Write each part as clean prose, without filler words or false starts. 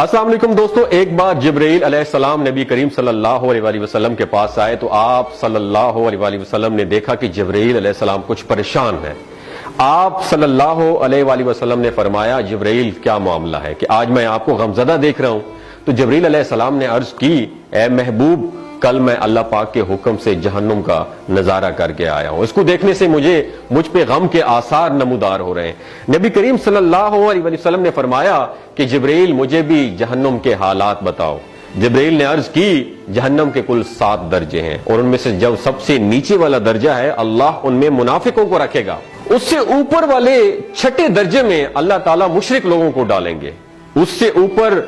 السلام علیکم دوستو، ایک بار جبرائیل علیہ السلام نبی کریم صلی اللہ علیہ وآلہ وسلم کے پاس آئے تو آپ صلی اللہ علیہ وآلہ وسلم نے دیکھا کہ جبرائیل علیہ السلام کچھ پریشان ہے۔ آپ صلی اللہ علیہ وآلہ وسلم نے فرمایا، جبرائیل کیا معاملہ ہے کہ آج میں آپ کو غمزدہ دیکھ رہا ہوں؟ تو جبرائیل علیہ السلام نے عرض کی، اے محبوب، کل میں اللہ پاک کے حکم سے جہنم کا نظارہ کر کے آیا ہوں، اس کو دیکھنے سے مجھ پہ غم کے آثار نمودار ہو رہے ہیں۔ نبی کریم صلی اللہ علیہ وسلم نے فرمایا کہ جبرائیل مجھے بھی جہنم کے حالات بتاؤ۔ جبرائیل نے عرض کی، جہنم کے کل 7 درجے ہیں اور ان میں سے جو سب سے نیچے والا درجہ ہے اللہ ان میں منافقوں کو رکھے گا، اس سے اوپر والے 6 درجے میں اللہ تعالیٰ مشرک لوگوں کو ڈالیں گے، اس سے اوپر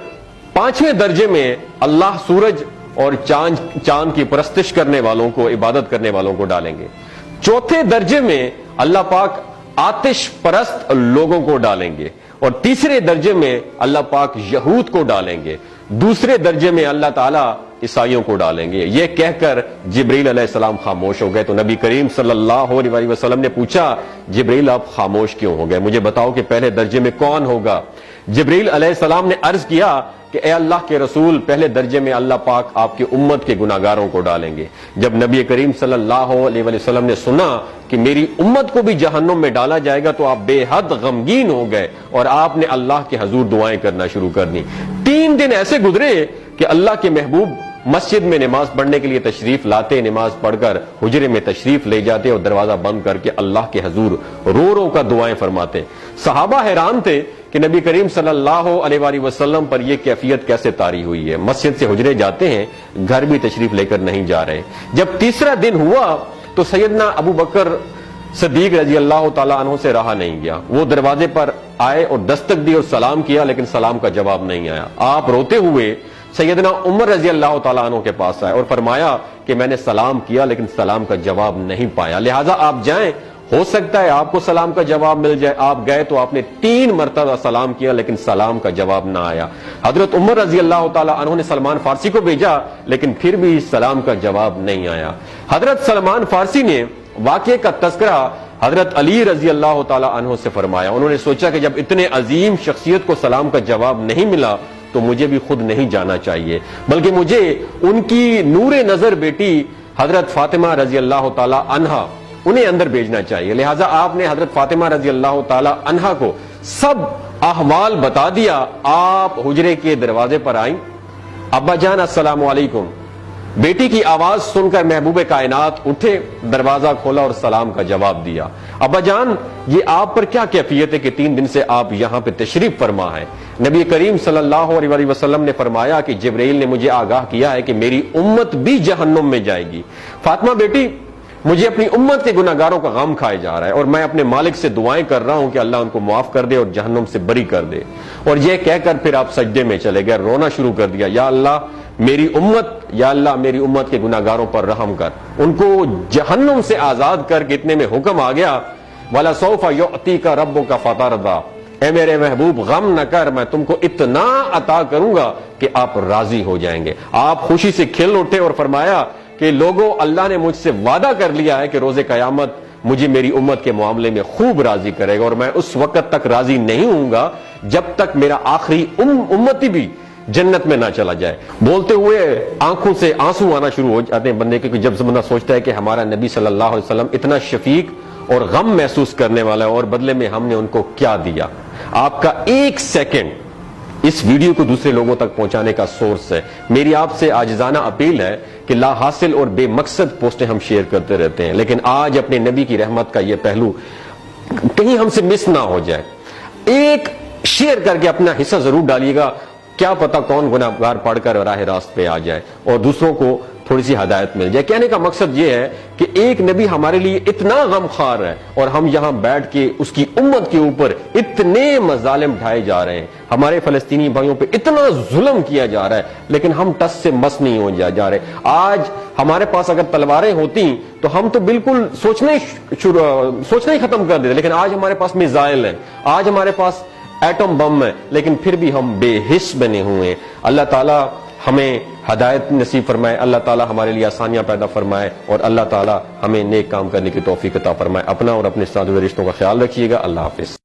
5ویں درجے میں اللہ سورج اور چاند کی پرستش کرنے والوں کو، عبادت کرنے والوں کو ڈالیں گے، 4تھے درجے میں اللہ پاک آتش پرست لوگوں کو ڈالیں گے، اور 3رے درجے میں اللہ پاک یہود کو ڈالیں گے، 2 درجے میں اللہ تعالیٰ عیسائیوں کو ڈالیں گے۔ یہ کہہ کر جبرائیل علیہ السلام خاموش ہو گئے تو نبی کریم صلی اللہ علیہ وسلم نے پوچھا، جبرائیل آپ خاموش کیوں ہو گئے؟ مجھے بتاؤ کہ پہلے درجے میں کون ہوگا؟ جبرائیل علیہ السلام نے عرض کیا کہ اے اللہ کے رسول، پہلے درجے میں اللہ پاک آپ کی امت کے گناہگاروں کو ڈالیں گے۔ جب نبی کریم صلی اللہ علیہ وسلم نے سنا کہ میری امت کو بھی جہنم میں ڈالا جائے گا تو آپ بے حد غمگین ہو گئے اور آپ نے اللہ کے حضور دعائیں کرنا شروع کر دی۔ 3 دن ایسے گزرے کہ اللہ کے محبوب مسجد میں نماز پڑھنے کے لیے تشریف لاتے، نماز پڑھ کر حجرے میں تشریف لے جاتے اور دروازہ بند کر کے اللہ کے حضور رو رو کا دعائیں فرماتے۔ صحابہ حیران تھے کہ نبی کریم صلی اللہ علیہ وآلہ وسلم پر یہ کیفیت کیسے طاری ہوئی ہے، مسجد سے حجرے جاتے ہیں، گھر بھی تشریف لے کر نہیں جا رہے۔ جب 3را دن ہوا تو سیدنا ابو بکر صدیق رضی اللہ تعالیٰ عنہ سے رہا نہیں گیا، وہ دروازے پر آئے اور دستک دی اور سلام کیا، لیکن سلام کا جواب نہیں آیا۔ آپ روتے ہوئے سیدنا عمر رضی اللہ تعالیٰ عنہ کے پاس آئے اور فرمایا کہ میں نے سلام کیا لیکن سلام کا جواب نہیں پایا، لہٰذا آپ جائیں، ہو سکتا ہے آپ کو سلام کا جواب مل جائے۔ آپ گئے تو آپ نے 3 مرتبہ سلام کیا لیکن سلام کا جواب نہ آیا۔ حضرت عمر رضی اللہ تعالیٰ عنہ نے سلمان فارسی کو بھیجا لیکن پھر بھی سلام کا جواب نہیں آیا۔ حضرت سلمان فارسی نے واقعے کا تذکرہ حضرت علی رضی اللہ تعالیٰ عنہ سے فرمایا۔ انہوں نے سوچا کہ جب اتنے عظیم شخصیت کو سلام کا جواب نہیں ملا تو مجھے بھی خود نہیں جانا چاہیے، بلکہ مجھے ان کی نور نظر بیٹی حضرت فاطمہ رضی اللہ تعالیٰ عنہا انہیں اندر بھیجنا چاہیے۔ لہٰذا آپ نے حضرت فاطمہ رضی اللہ تعالیٰ عنہا کو سب احوال بتا دیا۔ آپ حجرے کے دروازے پر آئیں، ابا جان السلام علیکم، بیٹی کی آواز سن کر محبوب کائنات اٹھے، دروازہ کھولا اور سلام کا جواب دیا۔ ابا جان، یہ آپ پر کیا کیفیت ہے کہ 3 دن سے آپ یہاں پہ تشریف فرما ہے؟ نبی کریم صلی اللہ علیہ وسلم نے فرمایا کہ جبرائیل نے مجھے آگاہ کیا ہے کہ میری امت بھی جہنم میں جائے گی۔ فاطمہ بیٹی، مجھے اپنی امت کے گناہگاروں کا غم کھائے جا رہا ہے اور میں اپنے مالک سے دعائیں کر رہا ہوں کہ اللہ ان کو معاف کر دے اور جہنم سے بری کر دے۔ اور یہ کہہ کر پھر آپ سجدے میں چلے گئے، رونا شروع کر دیا، یا اللہ میری امت کے گناہگاروں پر رحم کر، ان کو جہنم سے آزاد کر کے۔ اتنے میں حکم آ گیا، وَلَسَوْفَ يُعْطِيكَ رَبُّكَ فَتَرْضَىٰ، اے میرے محبوب غم نہ کر، میں تم کو اتنا عطا کروں گا کہ آپ راضی ہو جائیں گے۔ آپ خوشی سے کھل اٹھے اور فرمایا کہ لوگوں، اللہ نے مجھ سے وعدہ کر لیا ہے کہ روز قیامت مجھے میری امت کے معاملے میں خوب راضی کرے گا، اور میں اس وقت تک راضی نہیں ہوں گا جب تک میرا آخری امتی بھی جنت میں نہ چلا جائے۔ بولتے ہوئے آنکھوں سے آنسو آنا شروع ہو جاتے ہیں بندے کے، کہ جب بندہ سوچتا ہے کہ ہمارا نبی صلی اللہ علیہ وسلم اتنا شفیق اور غم محسوس کرنے والا ہے اور بدلے میں ہم نے ان کو کیا دیا۔ آپ کا 1 سیکنڈ اس ویڈیو کو دوسرے لوگوں تک پہنچانے کا سورس ہے۔ میری آپ سے عاجزانہ اپیل ہے کہ لا حاصل اور بے مقصد پوسٹیں ہم شیئر کرتے رہتے ہیں، لیکن آج اپنے نبی کی رحمت کا یہ پہلو کہیں ہم سے مس نہ ہو جائے۔ ایک شیئر کر کے اپنا حصہ ضرور ڈالیے گا، کیا پتہ کون گناہگار پڑھ کر راہ راست پہ آ جائے اور دوسروں کو تھوڑی سی ہدایت مل جائے۔ کہنے کا مقصد یہ ہے کہ ایک نبی ہمارے لیے اتنا غم خوار ہے اور ہم یہاں بیٹھ کے اس کی امت کے اوپر اتنے مظالم ڈھائے جا رہے ہیں، ہمارے فلسطینی بھائیوں پہ اتنا ظلم کیا جا رہا ہے، لیکن ہم ٹس سے مس نہیں ہو جا رہے۔ آج ہمارے پاس اگر تلواریں ہوتی تو ہم تو بالکل سوچنا ہی ختم کر دیتے، لیکن آج ہمارے پاس میزائل ہیں، آج ہمارے پاس ایٹم بم ہے، لیکن پھر بھی ہم بے حس بنے ہوئے ہیں۔ اللہ تعالیٰ ہمیں ہدایت نصیب فرمائے، اللہ تعالیٰ ہمارے لیے آسانیاں پیدا فرمائے اور اللہ تعالیٰ ہمیں نیک کام کرنے کی توفیق عطا فرمائے۔ اپنا اور اپنے ساتھ رشتوں کا خیال رکھیے گا۔ اللہ حافظ۔